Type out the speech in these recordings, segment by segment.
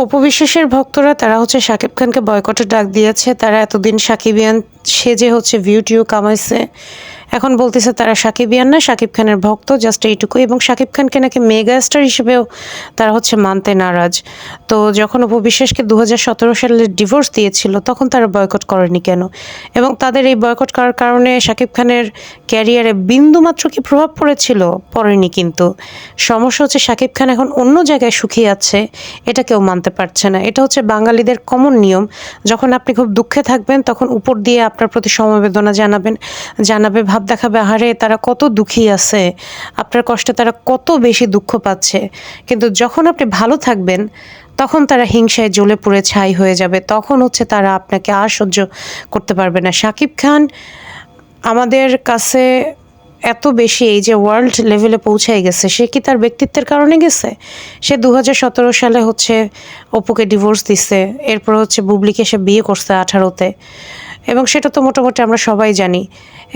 অপু বিশ্বাসের ভক্তরা তারা হচ্ছে শাকিব খানকে বয়কটের ডাক দিয়েছে। তারা এতদিন সাকিবিয়ান সেজে হচ্ছে ভিউ টিউ কামাইছে, এখন বলতেছে তারা সাকিবিয়ান না, শাকিব খানের ভক্ত, জাস্ট এইটুকু। এবং শাকিব খানকে নাকি মেগা স্টার হিসেবেও তারা হচ্ছে মানতে নারাজ। তো যখন অপু বিশ্বাসকে 2017 সালে ডিভোর্স দিয়েছিল তখন তারা বয়কট করেনি কেন? এবং তাদের এই বয়কট করার কারণে শাকিব খানের ক্যারিয়ারে বিন্দুমাত্র কি প্রভাব পড়েছিল? পড়েনি। কিন্তু সমস্যা হচ্ছে শাকিব খান এখন অন্য জায়গায় সুখী আছে, এটা কেউ মানতে পারছে না। এটা হচ্ছে বাঙালিদের কমন নিয়ম, যখন আপনি খুব দুঃখে থাকবেন তখন উপর দিয়ে আপনার প্রতি সমবেদনা জানাবে, ভাব দেখাবে, আহারে তারা কত দুঃখী আছে, আপনার কষ্টে তারা কত বেশি দুঃখ পাচ্ছে। কিন্তু যখন আপনি ভালো থাকবেন তখন তারা হিংসায় জ্বলে পুড়ে ছাই হয়ে যাবে, তখন হচ্ছে তারা আপনাকে আর সহ্য করতে পারবে না। শাকিব খান আমাদের কাছে এত বেশি এই যে ওয়ার্ল্ড লেভেলে পৌঁছায় গেছে, সে কি তার ব্যক্তিত্বের কারণে গেছে? সে 2017 সালে হচ্ছে অপুকে ডিভোর্স দিছে, এরপর হচ্ছে বুবলিকে সে বিয়ে করছে 18-তে, এবং সেটা তো মোটামুটি আমরা সবাই জানি।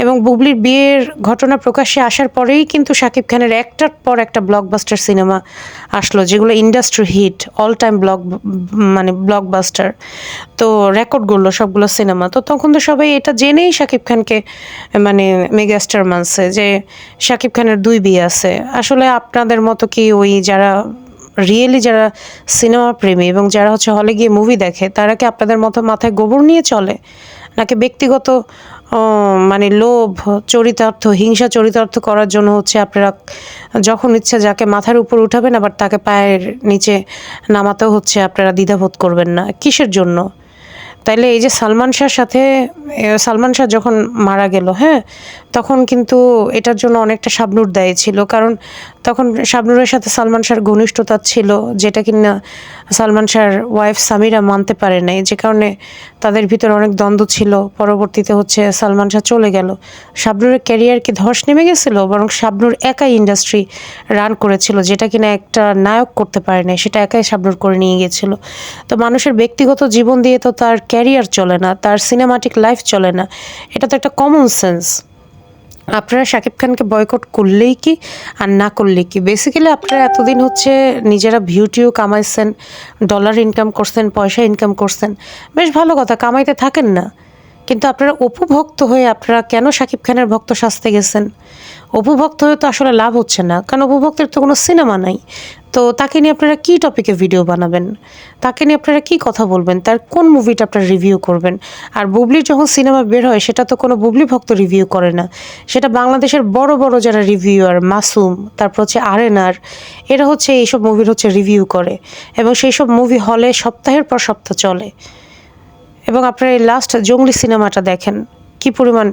এবং বুবলির বিয়ের ঘটনা প্রকাশ্যে আসার পরেই কিন্তু শাকিব খানের একটার পর একটা ব্লকবাস্টার সিনেমা আসলো, যেগুলো industry hit, all time blockbuster. তো রেকর্ড করলো সবগুলো সিনেমা। তো তখন তো সবাই এটা জেনেই শাকিব খানকে মানে মেগাস্টার মানছে যে শাকিব খানের 2 বিয়ে আছে। আসলে আপনাদের মতো কি ওই যারা রিয়েলি যারা সিনেমা প্রেমী এবং যারা হচ্ছে হলে গিয়ে মুভি দেখে, তারা কি আপনাদের মতো মাথায় গোবর নিয়ে চলে, নাকি ব্যক্তিগত লোভ, চরিতার্থ, হিংসা চরিতার্থ করার জন্য হচ্ছে আপনারা যখন ইচ্ছা যাকে মাথার উপর উঠাবেন আবার তাকে পায়ের নিচে নামাতেও হচ্ছে আপনারা দ্বিধাবোধ করবেন না? কিসের জন্য? তাইলে এই যে সালমান শাহ যখন মারা গেল, হ্যাঁ, তখন কিন্তু এটার জন্য অনেকটা শাবনূর দায়ী ছিল। কারণ তখন শাবনূরের সাথে সালমান শাহর ঘনিষ্ঠতা ছিল, যেটা কিনা সালমান শাহর ওয়াইফ সামিরা মানতে পারে নাই, যে কারণে তাদের ভিতরে অনেক দ্বন্দ্ব ছিল। পরবর্তীতে হচ্ছে সালমান শাহ চলে গেল, শাবনূরের ক্যারিয়ার কি ধস নেমে গেছিল? বরং শাবনূর একাই ইন্ডাস্ট্রি রান করেছিল, যেটা কিনা একটা নায়ক করতে পারে নাই, সেটা একাই শাবনূর করে নিয়ে গেছিল। তো মানুষের ব্যক্তিগত জীবন দিয়ে তো তার ক্যারিয়ার চলে না, তার সিনেমাটিক লাইফ চলে না, এটা তো একটা কমন সেন্স। আপনারা শাকিব খানকে বয়কট করলেই কি আর না করলেই কি? বেসিক্যালি আপনারা এতদিন হচ্ছে নিজেরা ভিউ টিউ কামাইছেন, ডলার ইনকাম করছেন, পয়সা ইনকাম করছেন, বেশ ভালো কথা, কামাইতে থাকেন না। কিন্তু আপনারা অপু ভক্ত হয়ে আপনারা কেন শাকিব খানের ভক্ত সাজতে গেছেন? অপু ভক্ত হয়ে তো আসলে লাভ হচ্ছে না, কারণ অপু ভক্তের তো কোনো সিনেমা নাই। তো তাকে নিয়ে আপনারা কী টপিকে ভিডিও বানাবেন? তাকে নিয়ে আপনারা কী কথা বলবেন? তার কোন মুভিটা আপনারা রিভিউ করবেন? আর বুবলির যখন সিনেমা বের হয় সেটা তো কোনো বুবলি ভক্ত রিভিউ করে না, সেটা বাংলাদেশের বড় বড় যারা রিভিউয়ার, মাসুম, তারপর হচ্ছে আরএনআর, এরা হচ্ছে এইসব মুভির হচ্ছে রিভিউ করে, এবং সেই সব মুভি হলে সপ্তাহের পর সপ্তাহ চলে। এবং আপনারা এই লাস্ট জঙ্গলি সিনেমাটা দেখেন, কি পরিমাণ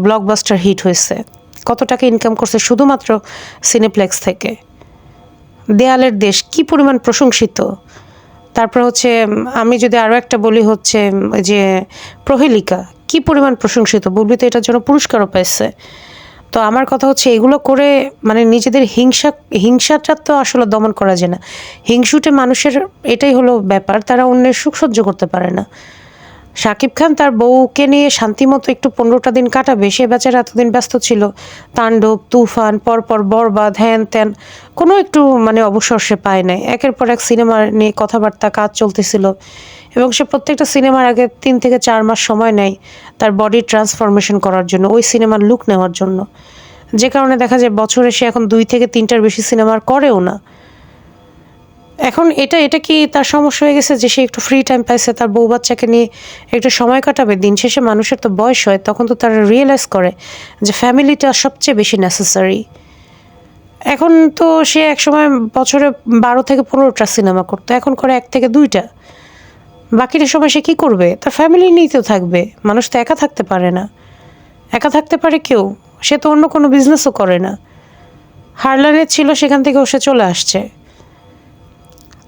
ব্লকবাস্টার হিট হয়েছে, কত টাকা ইনকাম করছে শুধুমাত্র সিনেপ্লেক্স থেকে। দেয়ালের দেশ কি পরিমাণ প্রশংসিত। তারপর হচ্ছে আমি যদি আরও একটা বলি হচ্ছে যে প্রহেলিকা কি পরিমাণ প্রশংসিত, বুবলি তো এটার জন্য পুরস্কারও পাইছে। তো আমার কথা হচ্ছে এগুলো করে নিজেদের হিংসাটা তো আসলে দমন করা যায় না। হিংসুটে মানুষের এটাই হলো ব্যাপার, তারা অন্যের সুখ সহ্য করতে পারে না। শাকিব খান তার বউকে নিয়ে শান্তিমতো একটু 15টা দিন কাটাবে, সে বেচারা এতদিন ব্যস্ত ছিল, তাণ্ডব, তুফান, পরপর বরবাদ, হ্যান ত্যান, কোনো একটু অবসর সে পায় নাই। একের পর এক সিনেমা নিয়ে কথাবার্তা, কাজ চলতেছিল, এবং সে প্রত্যেকটা সিনেমার আগে 3 থেকে 4 মাস সময় নেয় তার বডি ট্রান্সফরমেশন করার জন্য, ওই সিনেমার লুক নেওয়ার জন্য, যে কারণে দেখা যায় বছরে সে এখন 2 থেকে 3টার বেশি সিনেমার করেও না। এখন এটা কি তার সমস্যা হয়ে গেছে যে সে একটু ফ্রি টাইম পাইছে, তার বউ বাচ্চাকে নিয়ে একটু সময় কাটাবে? দিন শেষে মানুষের তো বয়স হয়, তখন তো তারা রিয়েলাইজ করে যে ফ্যামিলিটা সবচেয়ে বেশি নেসেসারি। এখন তো সে একসময় বছরে 12 থেকে 15টা সিনেমা করতো, এখন করে 1 থেকে 2টা। বাকিটা সময় সে কী করবে? তার ফ্যামিলি নিয়েই তো থাকবে। মানুষ তো একা থাকতে পারে না। একা থাকতে পারে কেউ? সে তো অন্য কোনো বিজনেসও করে না। হারলানের ছিল, সেখান থেকেও সে চলে আসছে।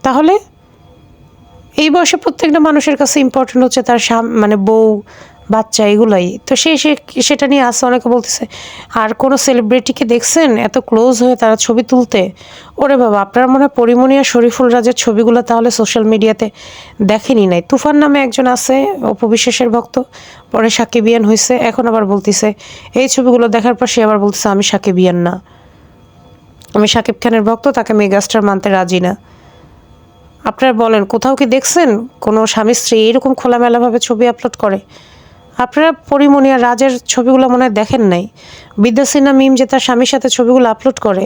তাহলে এই বয়সে প্রত্যেকটা মানুষের কাছে ইম্পর্টেন্ট হচ্ছে তার বউ বাচ্চা, এগুলাই তো। সেটা নিয়ে আসছে, অনেকে বলতেছে আর কোনো সেলিব্রিটিকে দেখছেন এত ক্লোজ হয়ে তারা ছবি তুলতে? ওরে বাবা, আপনারা মনে হয় পরিমণি আর শরীফুল রাজের ছবিগুলো তাহলে সোশ্যাল মিডিয়াতে দেখেনি নাই। তুফান নামে একজন আছে অপু বিশ্বাসের ভক্ত, পরে সাকিবিয়ান হয়েছে, এখন আবার বলতেছে এই ছবিগুলো দেখার পর সে আবার বলতেছে আমি সাকিবিয়ান না, আমি শাকিব খানের ভক্ত, তাকে মেগাস্টার মানতে রাজি না। আপনারা বলেন কোথাও কি দেখছেন কোনো স্বামী স্ত্রী এরকম খোলামেলাভাবে ছবি আপলোড করে? আপনারা পরিমণি আর রাজের ছবিগুলো মনে হয় দেখেন নাই। বিদ্যা সিনহা মিম যে তার স্বামীর সাথে ছবিগুলো আপলোড করে,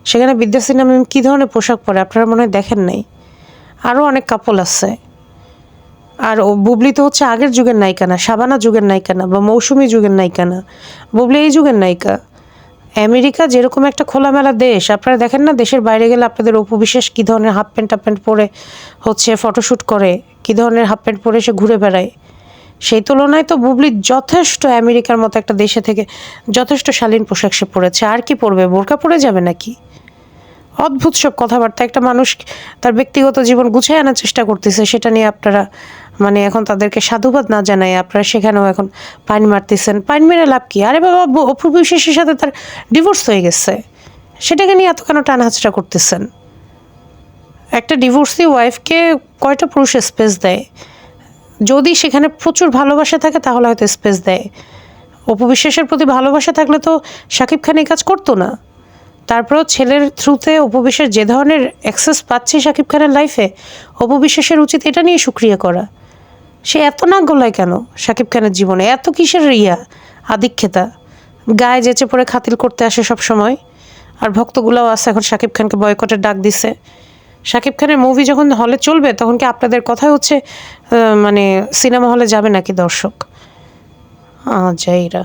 সেখানে বিদ্যা সিনহা মিম কী ধরনের পোশাক পরে আপনারা মনে হয় দেখেন নাই। আরও অনেক কাপল আছে। আর ও বুবলি তো হচ্ছে আগের যুগের নায়িকা না, শাবানা যুগের নায়িকা না, বা মৌসুমী যুগের নায়িকা না, বুবলি এই যুগের নায়িকা। আমেরিকা যেরকম একটা খোলামেলা দেশ, আপনারা দেখেন না দেশের বাইরে গেলে আপনাদের অপু বিশ্বাস কী ধরনের হাফ প্যান্ট পরে হচ্ছে ফটোশ্যুট করে, কী ধরনের হাফ প্যান্ট পরে সে ঘুরে বেড়ায়। সেই তুলনায় তো বুবলি যথেষ্ট আমেরিকার মতো একটা দেশে থেকে যথেষ্ট শালীন পোশাক সে পরেছে। আর কি পরবে? বোরকা পরে যাবে নাকি? অদ্ভুত সব কথাবার্তা। একটা মানুষ তার ব্যক্তিগত জীবন গুছিয়ে আনার চেষ্টা করতেছে, সেটা নিয়ে আপনারা মানে এখন তাদেরকে সাধুবাদ না জানাই আপনারা সেখানেও এখন পাইন মারতেছেন। পাইন মেরে লাভ কি? আরে বাবা, অপু বিশ্বাসের সাথে তার ডিভোর্স হয়ে গেছে, সেটাকে নিয়ে এত কেন টানাহাচড়া করতেছেন? একটা ডিভোর্সি ওয়াইফকে কয়টা পুরুষ স্পেস দেয়? যদি সেখানে প্রচুর ভালোবাসা থাকে তাহলে হয়তো স্পেস দেয়। অপু বিশ্বাসের প্রতি ভালোবাসা থাকলে তো শাকিব খান এই কাজ করতো না। তারপরেও ছেলের থ্রুতে অপু বিশ্বাস যে ধরনের অ্যাক্সেস পাচ্ছে শাকিব খানের লাইফে, অপু বিশ্বাসের উচিত এটা নিয়ে সুক্রিয়া করা। সে এত নাক গলায় কেন শাকিব খানের জীবনে? এত কিসের আধিক্যতা? গায়ে যেচে পড়ে খাতিল করতে আসে সব সময়। আর ভক্তগুলাও আছে এখন শাকিব খানকে বয়কটের ডাক দিছে। শাকিব খানের মুভি যখন হলে চলবে তখন কি আপনাদের কথা হচ্ছে মানে সিনেমা হলে যাবে নাকি দর্শক? যাইরা